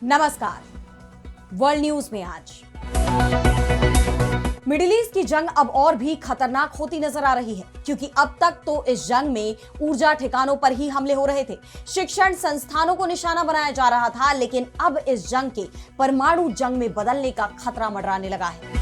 नमस्कार। World news में आज मिडिल ईस्ट की जंग अब और भी खतरनाक होती नजर आ रही है, क्योंकि अब तक तो इस जंग में ऊर्जा ठिकानों पर ही हमले हो रहे थे, शिक्षण संस्थानों को निशाना बनाया जा रहा था, लेकिन अब इस जंग के परमाणु जंग में बदलने का खतरा मंडराने लगा है।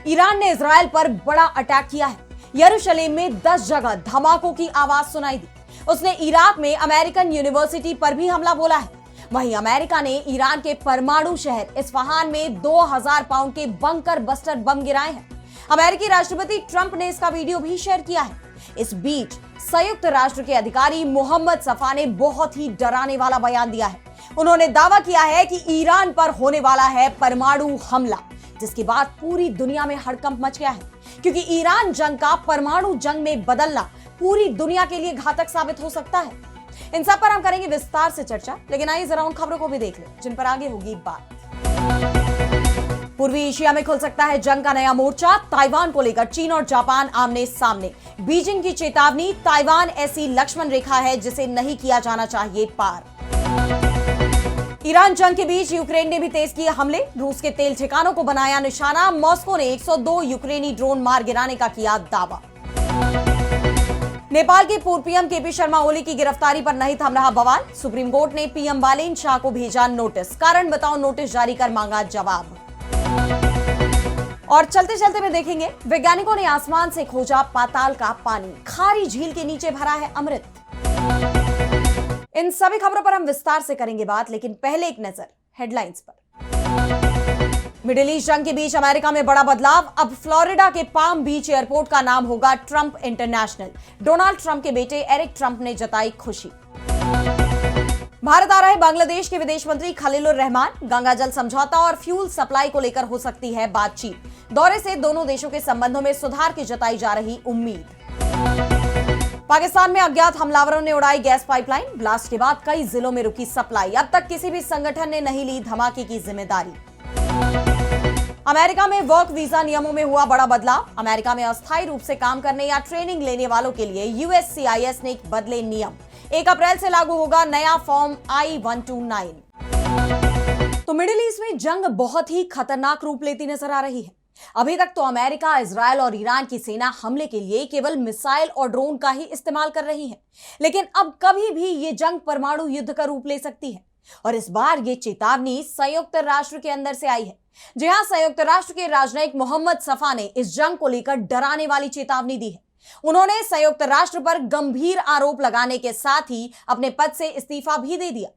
ईरान ने इजराइल पर बड़ा अटैक किया है। यरूशलेम में 10 जगह धमाकों की आवाज सुनाई दी। उसने इराक में अमेरिकन यूनिवर्सिटी पर भी हमला बोला है। वहीं अमेरिका ने ईरान के परमाणु शहर इस्फहान में 2000 पाउंड के बंकर बस्टर बम गिराए हैं। अमेरिकी राष्ट्रपति ट्रंप ने इसका वीडियो भी शेयर किया है। इस बीच संयुक्त राष्ट्र के अधिकारी मोहम्मद सफा ने बहुत ही डराने वाला बयान दिया है। उन्होंने दावा किया है कि ईरान पर होने वाला है परमाणु हमला, जिसके बाद पूरी दुनिया में हड़कंप मच गया है, क्योंकि ईरान जंग का परमाणु जंग में बदलना पूरी दुनिया के लिए घातक साबित हो सकता है। इन सब पर हम करेंगे विस्तार से चर्चा, लेकिन आइए जरा उन खबरों को भी देख लें जिन पर आगे होगी बात। पूर्वी एशिया में खुल सकता है जंग का नया मोर्चा। ताइवान को लेकर चीन और जापान आमने सामने। बीजिंग की चेतावनी, ताइवान ऐसी लक्ष्मण रेखा है जिसे नहीं किया जाना चाहिए पार। ईरान जंग के बीच यूक्रेन ने भी तेज किए हमले। रूस के तेल ठिकानों को बनाया निशाना। मॉस्को ने 102 यूक्रेनी ड्रोन मार गिराने का किया दावा। नेपाल के पूर्व पीएम केपी शर्मा ओली की गिरफ्तारी पर नहीं थम रहा बवाल। सुप्रीम कोर्ट ने पीएम बालेन शाह को भेजा नोटिस। कारण बताओ नोटिस जारी कर मांगा जवाब। और चलते चलते में देखेंगे, वैज्ञानिकों ने आसमान से खोजा पाताल का पानी। खारी झील के नीचे भरा है अमृत। इन सभी खबरों पर हम विस्तार से करेंगे बात, लेकिन पहले एक नजर हेडलाइंस पर। मिडिल ईस्ट जंग के बीच अमेरिका में बड़ा बदलाव। अब फ्लोरिडा के पाम बीच एयरपोर्ट का नाम होगा ट्रंप इंटरनेशनल। डोनाल्ड ट्रंप के बेटे एरिक ट्रंप ने जताई खुशी। भारत आ रहे बांग्लादेश के विदेश मंत्री खलीलुर रहमान। गंगा जल समझौता और फ्यूल सप्लाई को लेकर हो सकती है बातचीत। दौरे से दोनों देशों के संबंधों में सुधार की जताई जा रही उम्मीद। पाकिस्तान में अज्ञात हमलावरों ने उड़ाई गैस पाइपलाइन। ब्लास्ट के बाद कई जिलों में रुकी सप्लाई। अब तक किसी भी संगठन ने नहीं ली धमाके की जिम्मेदारी। अमेरिका में वर्क वीजा नियमों में हुआ बड़ा बदलाव। अमेरिका में अस्थायी रूप से काम करने या ट्रेनिंग लेने वालों के लिए यूएससीआईएस ने बदले नियम। 1 अप्रैल से लागू होगा नया फॉर्म I-129। तो मिडिल ईस्ट में जंग बहुत ही खतरनाक रूप लेती नजर आ रही है। अभी तक तो अमेरिका, इजराइल और ईरान की सेना हमले के लिए केवल मिसाइल और ड्रोन का ही इस्तेमाल कर रही है, लेकिन अब कभी भी ये जंग परमाणु युद्ध का रूप ले सकती है। और इस बार ये चेतावनी संयुक्त राष्ट्र के अंदर से आई है। जी हां, संयुक्त राष्ट्र के राजनयिक मोहम्मद सफा ने इस जंग को लेकर डराने वाली चेतावनी दी है। उन्होंने संयुक्त राष्ट्र पर गंभीर आरोप लगाने के साथ ही अपने पद से इस्तीफा भी दे दिया।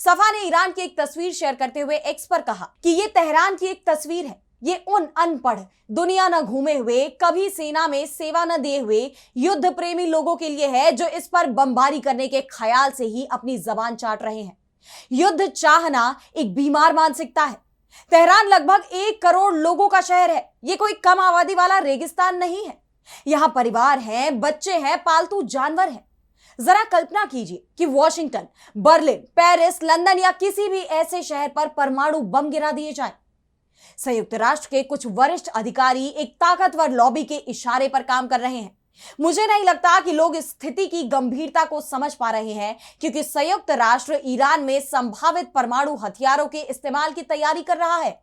सफा ने ईरान की एक तस्वीर शेयर करते हुए एक्स पर कहा कि ये तेहरान की एक तस्वीर है। ये उन अनपढ़, दुनिया न घूमे हुए, कभी सेना में सेवा न दिए हुए युद्ध प्रेमी लोगों के लिए है, जो इस पर बमबारी करने के ख्याल से ही अपनी जबान चाट रहे हैं। युद्ध चाहना एक बीमार मानसिकता है। तेहरान लगभग 1 करोड़ लोगों का शहर है। ये कोई कम आबादी वाला रेगिस्तान नहीं है। यहां परिवार हैं, बच्चे हैं, पालतू जानवर हैं। जरा कल्पना कीजिए कि वॉशिंगटन, बर्लिन, पेरिस, लंदन या किसी भी ऐसे शहर पर परमाणु बम गिरा दिए जाएं। संयुक्त राष्ट्र के कुछ वरिष्ठ अधिकारी एक ताकतवर लॉबी के इशारे पर काम कर रहे हैं। मुझे नहीं लगता कि लोग इस स्थिति की गंभीरता को समझ पा रहे हैं, क्योंकि संयुक्त राष्ट्र ईरान में संभावित परमाणु हथियारों के इस्तेमाल की तैयारी कर रहा है।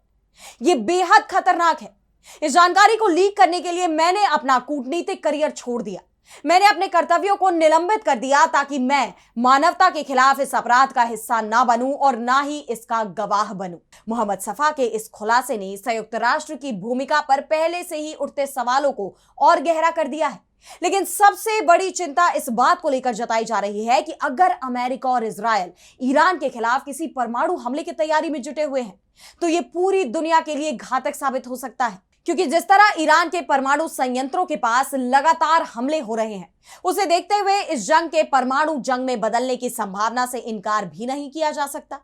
यह बेहद खतरनाक है। इस जानकारी को लीक करने के लिए मैंने अपना कूटनीतिक करियर छोड़ दिया। मैंने अपने कर्तव्यों को निलंबित कर दिया, ताकि मैं मानवता के खिलाफ इस अपराध का हिस्सा ना बनूं और ना ही इसका गवाह बनूं। मोहम्मद सफा के इस खुलासे ने संयुक्त राष्ट्र की भूमिका पर पहले से ही उठते सवालों को और गहरा कर दिया है। लेकिन सबसे बड़ी चिंता इस बात को लेकर जताई जा रही है कि अगर अमेरिका और इजराइल ईरान के खिलाफ किसी परमाणु हमले की तैयारी में जुटे हुए हैं, तो यह पूरी दुनिया के लिए घातक साबित हो सकता है। क्योंकि जिस तरह ईरान के परमाणु संयंत्रों के पास लगातार हमले हो रहे हैं, उसे देखते हुए इस जंग के परमाणु जंग में बदलने की संभावना से इनकार भी नहीं किया जा सकता।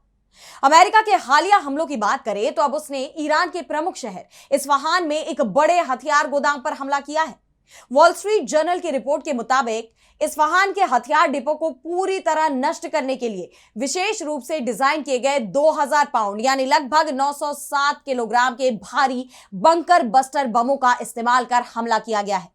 अमेरिका के हालिया हमलों की बात करें तो अब उसने ईरान के प्रमुख शहर इस्फहान में एक बड़े हथियार गोदाम पर हमला किया है। वॉल स्ट्रीट जर्नल की रिपोर्ट के मुताबिक इस्फहान के हथियार डिपो को पूरी तरह नष्ट करने के लिए विशेष रूप से डिजाइन किए गए 2000 पाउंड यानी लगभग 907 किलोग्राम के भारी बंकर बस्टर बमों का इस्तेमाल कर हमला किया गया है।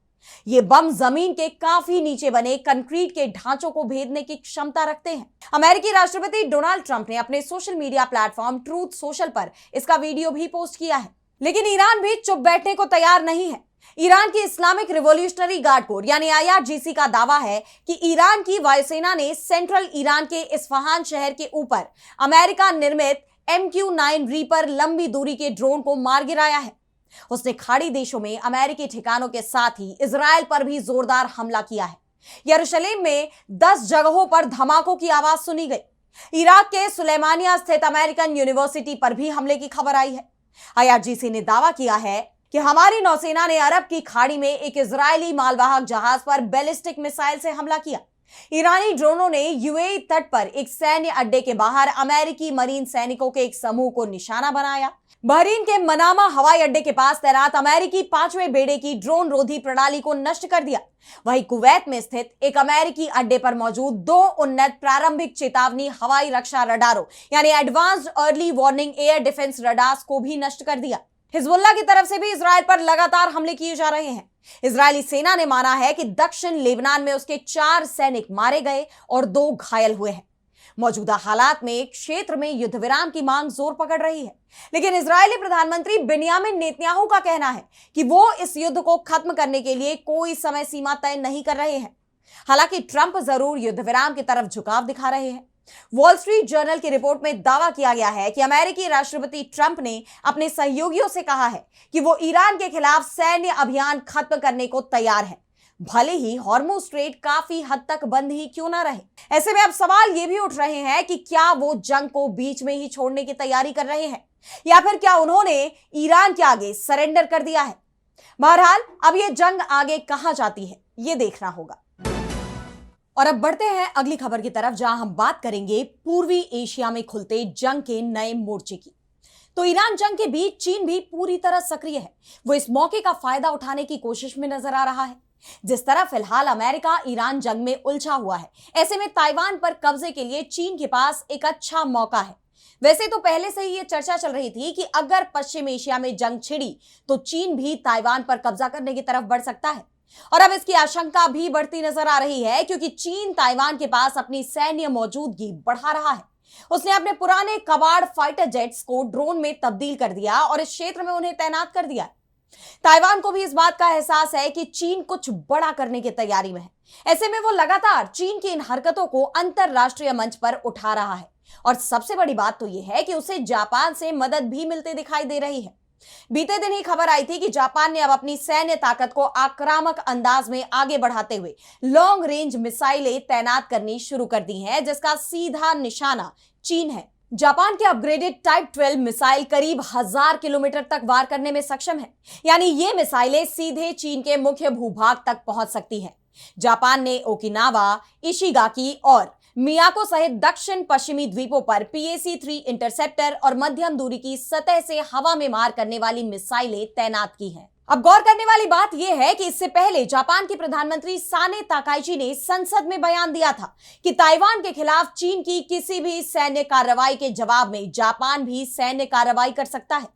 ये बम जमीन के काफी नीचे बने कंक्रीट के ढांचों को भेदने की क्षमता रखते हैं। अमेरिकी राष्ट्रपति डोनाल्ड ट्रंप ने अपने social media platform truth social पर इसका वीडियो भी पोस्ट किया है। लेकिन ईरान भी चुप बैठने को तैयार नहीं है। ईरान की इस्लामिक रिवॉल्यूशनरी गार्ड कोर यानी IRGC का दावा है कि ईरान की वायुसेना ने सेंट्रल ईरान के इस्फहान शहर के ऊपर अमेरिका निर्मित MQ-9 रीपर लंबी दूरी के ड्रोन को मार गिराया है। उसने खाड़ी देशों में अमेरिकी ठिकानों के साथ ही इजराइल पर भी जोरदार हमला किया है। यरूशलेम में 10 जगहों पर धमाकों की आवाज सुनी गई। इराक के सुलेमानिया स्थित अमेरिकन यूनिवर्सिटी पर भी हमले की खबर आई है। IRGC ने दावा किया है कि हमारी नौसेना ने अरब की खाड़ी में एक इजरायली मालवाहक जहाज पर बैलिस्टिक मिसाइल से हमला किया। ईरानी ड्रोनों ने UAE तट पर एक सैन्य अड्डे के बाहर अमेरिकी मरीन सैनिकों के एक समूह को निशाना बनाया। बहरीन के मनामा हवाई अड्डे के पास तैनात अमेरिकी 5वें बेड़े की ड्रोन रोधी प्रणाली को नष्ट कर दिया। वहीं कुवैत में स्थित एक अमेरिकी अड्डे पर मौजूद 2 उन्नत प्रारंभिक चेतावनी हवाई रक्षा रडारों यानी advanced early warning air defence radars को भी नष्ट कर दिया। हिजबुल्लाह की तरफ से भी इजराइल पर लगातार हमले किए जा रहे हैं। इजरायली सेना ने माना है कि दक्षिण लेबनान में उसके 4 सैनिक मारे गए और 2 घायल हुए हैं। मौजूदा हालात में क्षेत्र में युद्ध विराम की मांग जोर पकड़ रही है, लेकिन इजरायली प्रधानमंत्री बेंयामिन नेतन्याहू का कहना है कि वो इस युद्ध को खत्म करने के लिए कोई समय सीमा तय नहीं कर रहे हैं। हालांकि ट्रंप जरूर युद्ध विराम की तरफ झुकाव दिखा रहे हैं। वॉल स्ट्रीट जर्नल की रिपोर्ट में दावा किया गया है कि अमेरिकी राष्ट्रपति ट्रंप ने अपने सहयोगियों से कहा है कि वो ईरान के खिलाफ सैन्य अभियान खत्म करने को तैयार है, भले ही हॉर्मुज स्ट्रेट काफी हद तक बंद ही क्यों ना रहे। ऐसे में अब सवाल ये भी उठ रहे हैं कि क्या वो जंग को बीच में ही छोड़ने की तैयारी कर रहे हैं या फिर क्या उन्होंने ईरान के आगे सरेंडर कर दिया है। बहरहाल अब ये जंग आगे कहां जाती है ये देखना होगा। और अब बढ़ते हैं अगली खबर की तरफ, जहां हम बात करेंगे पूर्वी एशिया में खुलते जंग के नए मोर्चे की। तो ईरान जंग के बीच चीन भी पूरी तरह सक्रिय है। वो इस मौके का फायदा उठाने की कोशिश में नजर आ रहा है। जिस तरह फिलहाल अमेरिका ईरान जंग में उलझा हुआ है, ऐसे में ताइवान पर कब्जे के लिए चीन के पास एक अच्छा मौका है। वैसे तो पहले से ही ये चर्चा चल रही थी कि अगर पश्चिम एशिया में जंग छिड़ी तो चीन भी ताइवान पर कब्जा करने की तरफ बढ़ सकता है। और अब इसकी आशंका भी बढ़ती नजर आ रही है, क्योंकि चीन ताइवान के पास अपनी सैन्य मौजूदगी बढ़ा रहा है। उसने अपने पुराने कबाड़ फाइटर जेट्स को ड्रोन में तब्दील कर दिया और इस क्षेत्र में उन्हें तैनात कर दिया। ताइवान को भी इस बात का एहसास है कि चीन कुछ बड़ा करने की तैयारी में है। ऐसे में वो लगातार चीन की इन हरकतों को अंतरराष्ट्रीय मंच पर उठा रहा है। और सबसे बड़ी बात तो यह है कि उसे जापान से मदद भी मिलते दिखाई दे रही है। बीते दिन ही खबर आई थी कि जापान ने अब अपनी सैन्य ताकत को आक्रामक अंदाज में आगे बढ़ाते हुए लॉन्ग रेंज मिसाइलें तैनात करनी शुरू कर दी हैं, जिसका सीधा निशाना चीन है। जापान के अपग्रेडेड टाइप 12 मिसाइल करीब 1000 किलोमीटर तक वार करने में सक्षम है, यानी ये मिसाइलें सीधे चीन के मुख्य भूभाग तक पहुंच सकती हैं। जापान ने ओकिनावा, इशिगाकी और मियाको सहित दक्षिण पश्चिमी द्वीपों पर PAC-3 इंटरसेप्टर और मध्यम दूरी की सतह से हवा में मार करने वाली मिसाइलें तैनात की हैं। अब गौर करने वाली बात यह है कि इससे पहले जापान के प्रधानमंत्री साने ताकाइची ने संसद में बयान दिया था कि ताइवान के खिलाफ चीन की किसी भी सैन्य कार्रवाई के जवाब में जापान भी सैन्य कार्रवाई कर सकता है,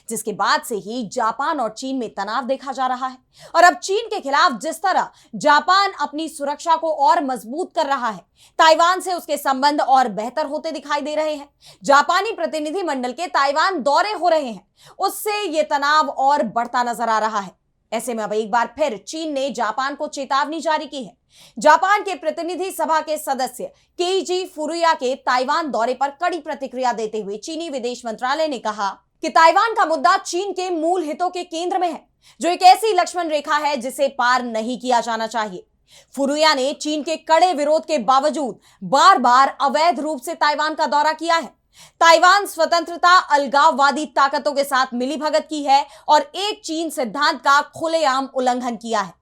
जिसके बाद से ही जापान और चीन में तनाव देखा जा रहा है। और अब चीन के खिलाफ जिस तरह जापान अपनी सुरक्षा को और मजबूत कर रहा है, ताइवान से उसके संबंध और बेहतर होते दिखाई दे रहे हैं। जापानी प्रतिनिधि मंडल के ताइवान दौरे हो रहे हैं, उससे यह तनाव और बढ़ता नजर आ रहा है। ऐसे में अब एक बार फिर चीन ने जापान को चेतावनी जारी की है। जापान के प्रतिनिधि सभा के सदस्य केईजी फुरुया के ताइवान दौरे पर कड़ी प्रतिक्रिया देते हुए चीनी विदेश मंत्रालय ने कहा कि ताइवान का मुद्दा चीन के मूल हितों के केंद्र में है, जो एक ऐसी लक्ष्मण रेखा है जिसे पार नहीं किया जाना चाहिए। फुरुया ने चीन के कड़े विरोध के बावजूद बार बार अवैध रूप से ताइवान का दौरा किया है। ताइवान स्वतंत्रता अलगाववादी ताकतों के साथ मिलीभगत की है और एक चीन सिद्धांत का खुलेआम उल्लंघन किया है।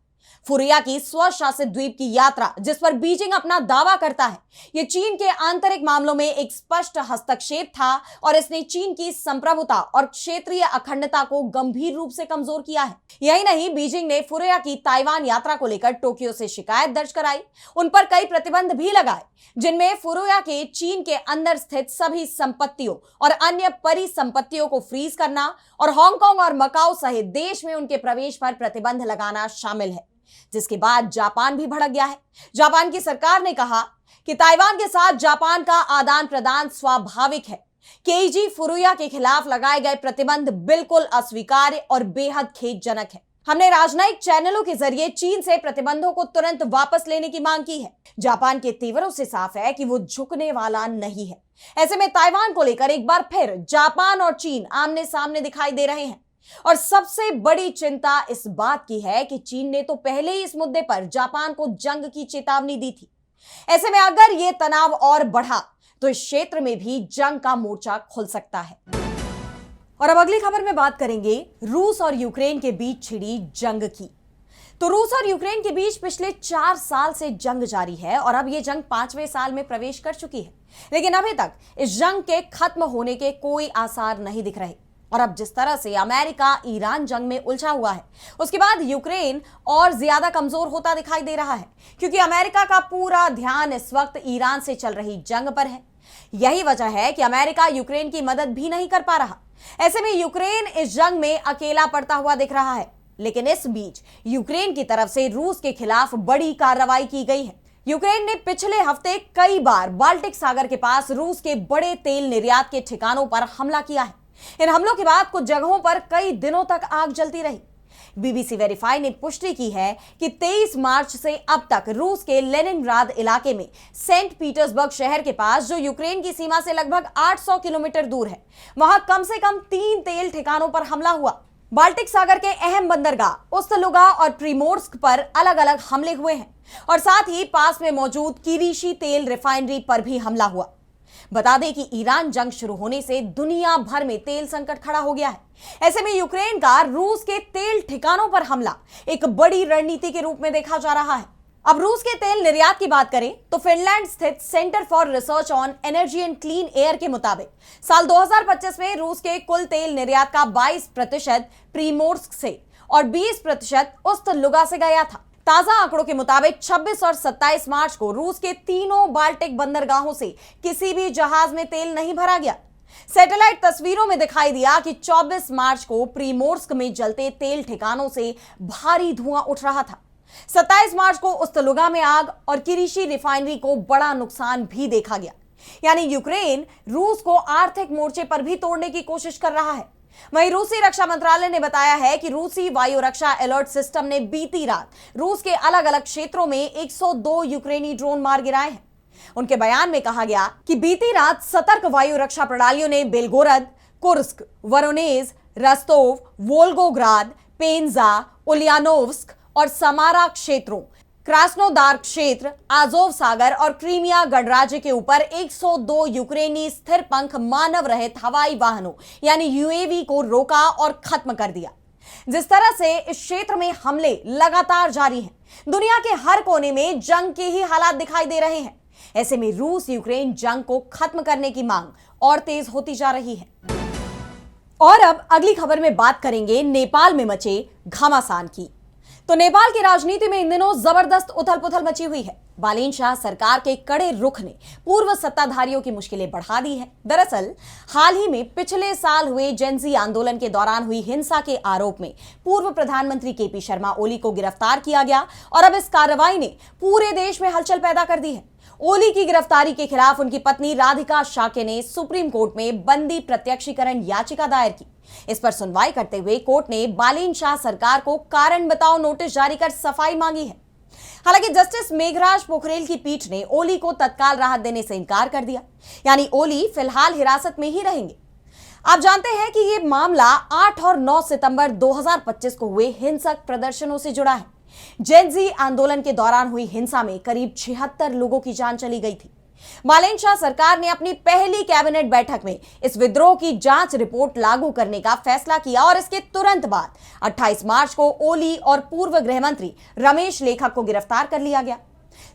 फुरिया की स्वशासित द्वीप की यात्रा, जिस पर बीजिंग अपना दावा करता है, यह चीन के आंतरिक मामलों में एक स्पष्ट हस्तक्षेप था और इसने चीन की संप्रभुता और क्षेत्रीय अखंडता को गंभीर रूप से कमजोर किया है। यही नहीं, बीजिंग ने फुरिया की ताइवान यात्रा को लेकर टोक्यो से शिकायत दर्ज कराई, उन पर कई प्रतिबंध भी लगाए, जिनमें फुरुया के चीन के अंदर स्थित सभी संपत्तियों और अन्य परिसंपत्तियों को फ्रीज करना और हांगकांग और मकाऊ सहित देश में उनके प्रवेश पर प्रतिबंध लगाना शामिल है। जिसके बाद जापान भी भड़क गया है। जापान की सरकार ने कहा कि ताइवान के साथ जापान का आदान प्रदान स्वाभाविक है। केईजी फुरुया के खिलाफ लगाए गए प्रतिबंध बिल्कुल अस्वीकार्य और बेहद खेदजनक है। हमने राजनयिक चैनलों के जरिए चीन से प्रतिबंधों को तुरंत वापस लेने की मांग की है। जापान के तेवरों से साफ है कि वो झुकने वाला नहीं है। ऐसे में ताइवान को लेकर एक बार फिर जापान और चीन आमने सामने दिखाई दे रहे हैं और सबसे बड़ी चिंता इस बात की है कि चीन ने तो पहले ही इस मुद्दे पर जापान को जंग की चेतावनी दी थी। ऐसे में अगर यह तनाव और बढ़ा तो इस क्षेत्र में भी जंग का मोर्चा खुल सकता है। और अब अगली खबर में बात करेंगे रूस और यूक्रेन के बीच छिड़ी जंग की। तो रूस और यूक्रेन के बीच पिछले 4 साल से जंग जारी है और अब यह जंग 5वें साल में प्रवेश कर चुकी है, लेकिन अभी तक इस जंग के खत्म होने के कोई आसार नहीं दिख रहे। और अब जिस तरह से अमेरिका ईरान जंग में उलझा हुआ है, उसके बाद यूक्रेन और ज्यादा कमजोर होता दिखाई दे रहा है, क्योंकि अमेरिका का पूरा ध्यान इस वक्त ईरान से चल रही जंग पर है। यही वजह है कि अमेरिका यूक्रेन की मदद भी नहीं कर पा रहा। ऐसे में यूक्रेन इस जंग में अकेला पड़ता हुआ दिख रहा है। लेकिन इस बीच यूक्रेन की तरफ से रूस के खिलाफ बड़ी कार्रवाई की गई है। यूक्रेन ने पिछले हफ्ते कई बार बाल्टिक सागर के पास रूस के बड़े तेल निर्यात के ठिकानों पर हमला किया है। इन हमलों के बाद कुछ जगहों पर कई दिनों तक आग जलती रही। बीबीसी वेरीफाई ने पुष्टि की है कि 23 मार्च से अब तक रूस के लेनिनग्राद इलाके में सेंट पीटर्सबर्ग शहर के पास, जो यूक्रेन की सीमा से लगभग 800 किलोमीटर दूर है, वहां कम से कम 3 तेल ठिकानों पर हमला हुआ। बाल्टिक सागर के अहम बंदरगाह उस्तलुगा और प्रीमोर्स्क पर अलग अलग हमले हुए हैं और साथ ही पास में मौजूद किरीशी तेल रिफाइनरी पर भी हमला हुआ। बता दें कि ईरान जंग शुरू होने से दुनिया भर में तेल संकट खड़ा हो गया है। ऐसे में यूक्रेन का रूस के तेल ठिकानों पर हमला एक बड़ी रणनीति के रूप में देखा जा रहा है। अब रूस के तेल निर्यात की बात करें तो फिनलैंड स्थित centre for research on energy and clean air के मुताबिक साल 2025 में रूस के कुल तेल निर्यात का 22% प्रीमोर्स्क से और 20% उस्तलुगा से गया था। ताजा आंकड़ों के मुताबिक 26 और 27 मार्च को रूस के तीनों बाल्टिक बंदरगाहों से किसी भी जहाज में तेल नहीं भरा गया। सैटेलाइट तस्वीरों में दिखाई दिया कि 24 मार्च को प्रीमोर्स्क में जलते तेल ठिकानों से भारी धुआं उठ रहा था। 27 मार्च को उस्तलुगा में आग और किरीशी रिफाइनरी को बड़ा नुकसान भी देखा गया। यानी यूक्रेन रूस को आर्थिक मोर्चे पर भी तोड़ने की कोशिश कर रहा है। वहीं रूसी रक्षा मंत्रालय ने बताया है कि रूसी वायु रक्षा अलर्ट सिस्टम ने बीती रात रूस के अलग अलग क्षेत्रों में 102 यूक्रेनी ड्रोन मार गिराए हैं। उनके बयान में कहा गया कि बीती रात सतर्क वायु रक्षा प्रणालियों ने बेलगोरद, कुर्स्क, वरोनेज, रस्तोव, वोल्गोग्राद, पेंजा, उलियानोव्स्क और समारा क्षेत्रों, क्रास्नोदार क्षेत्र, आजोव सागर और क्रीमिया गणराज्य के ऊपर 102 यूक्रेनी स्थिर पंख मानव रहित हवाई वाहनों यानी यूएवी को रोका और खत्म कर दिया। जिस तरह से इस क्षेत्र में हमले लगातार जारी हैं, दुनिया के हर कोने में जंग के ही हालात दिखाई दे रहे हैं। ऐसे में रूस यूक्रेन जंग को खत्म करने की मांग और तेज होती जा रही है। और अब अगली खबर में बात करेंगे नेपाल में मचे घमासान की। तो नेपाल की राजनीति में इन दिनों जबरदस्त उथल पुथल मची हुई है। बालेन शाह सरकार के कड़े रुख ने पूर्व सत्ताधारियों की मुश्किलें बढ़ा दी हैं। दरअसल हाल ही में पिछले साल हुए जेनजी आंदोलन के दौरान हुई हिंसा के आरोप में पूर्व प्रधानमंत्री केपी शर्मा ओली को गिरफ्तार किया गया और अब इस कार्रवाई ने पूरे देश में हलचल पैदा कर दी है। ओली की गिरफ्तारी के खिलाफ उनकी पत्नी राधिका शाक्य ने सुप्रीम कोर्ट में बंदी प्रत्यक्षीकरण याचिका दायर की। इस पर सुनवाई करते हुए कोर्ट ने बालेन शाह सरकार को कारण बताओ नोटिस जारी कर सफाई मांगी है। हालांकि जस्टिस मेघराज पोखरेल की पीठ ने ओली को तत्काल राहत देने से इनकार कर दिया, यानी ओली फिलहाल हिरासत में ही रहेंगे। आप जानते हैं कि यह मामला 8 और 9 सितंबर 2025 को हुए हिंसक प्रदर्शनों से जुड़ा है। जेनजी आंदोलन के दौरान हुई हिंसा में करीब 76 लोगों की जान चली गई थी। मालेन शाह सरकार ने अपनी पहली कैबिनेट बैठक में इस विद्रोह की जांच रिपोर्ट लागू करने का फैसला किया और इसके तुरंत बाद 28 मार्च को ओली और पूर्व गृह मंत्री रमेश लेखक को गिरफ्तार कर लिया गया।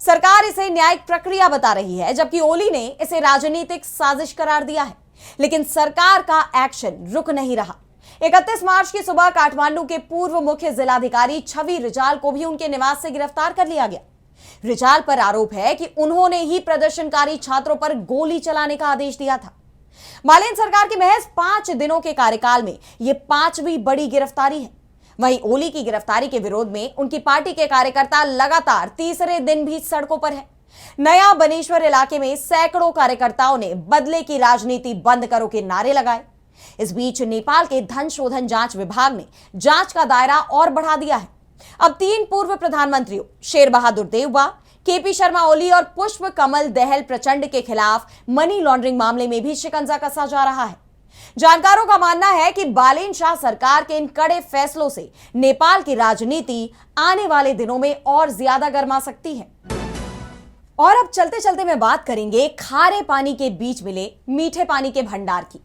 सरकार इसे न्यायिक प्रक्रिया बता रही है, जबकि ओली ने इसे राजनीतिक साजिश करार दिया है। लेकिन सरकार का एक्शन रुक नहीं रहा। 31 मार्च की सुबह काठमांडू के पूर्व मुख्य जिलाधिकारी छवि रिजाल को भी उनके निवास से गिरफ्तार कर लिया गया। रिजाल पर आरोप है कि उन्होंने ही प्रदर्शनकारी छात्रों पर गोली चलाने का आदेश दिया था। मालेन सरकार के महज 5 दिनों के कार्यकाल में यह 5वीं बड़ी गिरफ्तारी है। वहीं ओली की गिरफ्तारी के विरोध में उनकी पार्टी के कार्यकर्ता लगातार तीसरे दिन भी सड़कों पर है। नया बनेश्वर इलाके में सैकड़ों कार्यकर्ताओं ने बदले की राजनीति बंद करो के नारे लगाए। इस बीच नेपाल के धन शोधन जांच विभाग ने जांच का दायरा और बढ़ा दिया है। अब 3 पूर्व प्रधानमंत्रियों शेर बहादुर देवबा, केपी शर्मा ओली और पुष्प कमल दहल प्रचंड के खिलाफ मनी लॉन्ड्रिंग मामले में भी शिकंजा कसा जा रहा है। जानकारों का मानना है कि मालेन शाह सरकार के इन कड़े फैसलों से नेपाल की राजनीति आने वाले दिनों में और ज्यादा गर्मा सकती है। और अब चलते चलते में बात करेंगे खारे पानी के बीच मिले मीठे पानी के भंडार की।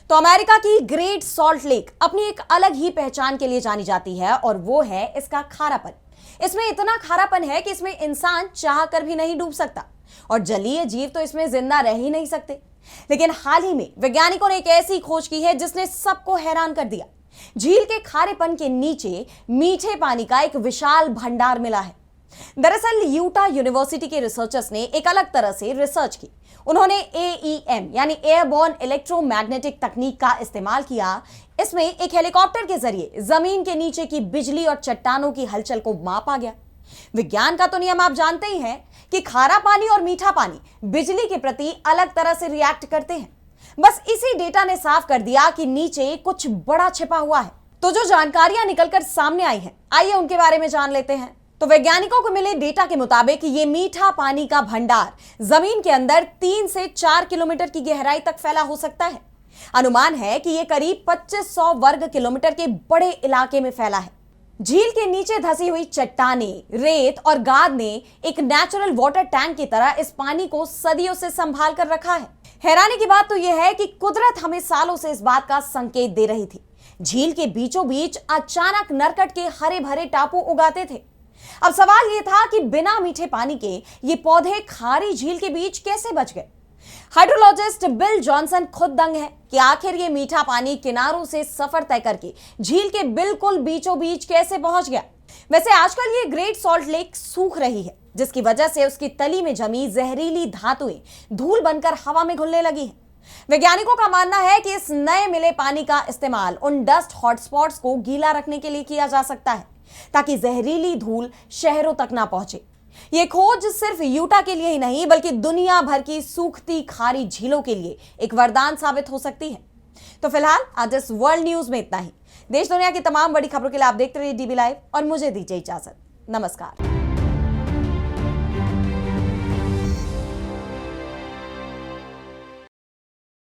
तो अमेरिका की ग्रेट सॉल्ट लेक अपनी एक अलग ही पहचान के लिए जानी जाती है और वो है इसका खारापन। इसमें इतना खारापन है कि इसमें इंसान चाह कर भी नहीं डूब सकता और जलीय जीव तो इसमें जिंदा रह ही नहीं सकते। लेकिन हाल ही में वैज्ञानिकों ने एक ऐसी खोज की है जिसने सबको हैरान कर दिया। झील के खारेपन के नीचे मीठे पानी का एक विशाल भंडार मिला है। दरअसल यूटा यूनिवर्सिटी के रिसर्चर्स ने एक अलग तरह से रिसर्च की। उन्होंने AEM यानी एयरबॉर्न इलेक्ट्रोमैग्नेटिक तकनीक का इस्तेमाल किया। इसमें एक हेलीकॉप्टर के जरिए जमीन के नीचे की बिजली और चट्टानों की हलचल को मापा गया। विज्ञान का तो नियम आप जानते ही हैं कि खारा पानी और मीठा पानी बिजली के प्रति अलग तरह से रिएक्ट करते हैं। बस इसी डेटा ने साफ कर दिया कि नीचे कुछ बड़ा छिपा हुआ है। तो जो जानकारियां निकलकर सामने आई हैं, आइए उनके बारे में जान लेते हैं। तो वैज्ञानिकों को मिले डेटा के मुताबिक ये मीठा पानी का भंडार जमीन के अंदर 3 से 4 किलोमीटर की गहराई तक फैला हो सकता है। अनुमान है कि ये करीब 2500 वर्ग किलोमीटर के बड़े इलाके में फैला है। झील के नीचे धसी हुई चट्टाने, रेत और गाद ने एक नेचुरल वाटर टैंक की तरह इस पानी को सदियों से संभाल कर रखा है। हैरानी की बात तो यह है कि कुदरत हमें सालों से इस बात का संकेत दे रही थी। झील के बीचों बीच अचानक नरकट के हरे भरे टापू उगाते थे। अब सवाल यह था कि बिना मीठे पानी के ये पौधे खारी झील के बीच कैसे बच गए। हाइड्रोलॉजिस्ट बिल जॉनसन खुद दंग है कि आखिर ये मीठा पानी किनारों से सफर तय करके झील के बिल्कुल बीचों बीच कैसे पहुंच गया। वैसे आजकल ये ग्रेट सॉल्ट लेक सूख रही है, जिसकी वजह से उसकी तली में जमी जहरीली धातुएं धूल बनकर हवा में घुलने लगी है। वैज्ञानिकों का मानना है कि इस नए मिले पानी का इस्तेमाल उन डस्ट हॉटस्पॉट्स को गीला रखने के लिए किया जा सकता है, ताकि जहरीली धूल शहरों तक ना पहुंचे। यह खोज सिर्फ यूटा के लिए ही नहीं, बल्कि दुनिया भर की सूखती खारी झीलों के लिए एक वरदान साबित हो सकती है। तो फिलहाल आज इस वर्ल्ड न्यूज में इतना ही। देश दुनिया की तमाम बड़ी खबरों के लिए आप देखते रहिए DB लाइव और मुझे दीजिए इजाजत। नमस्कार।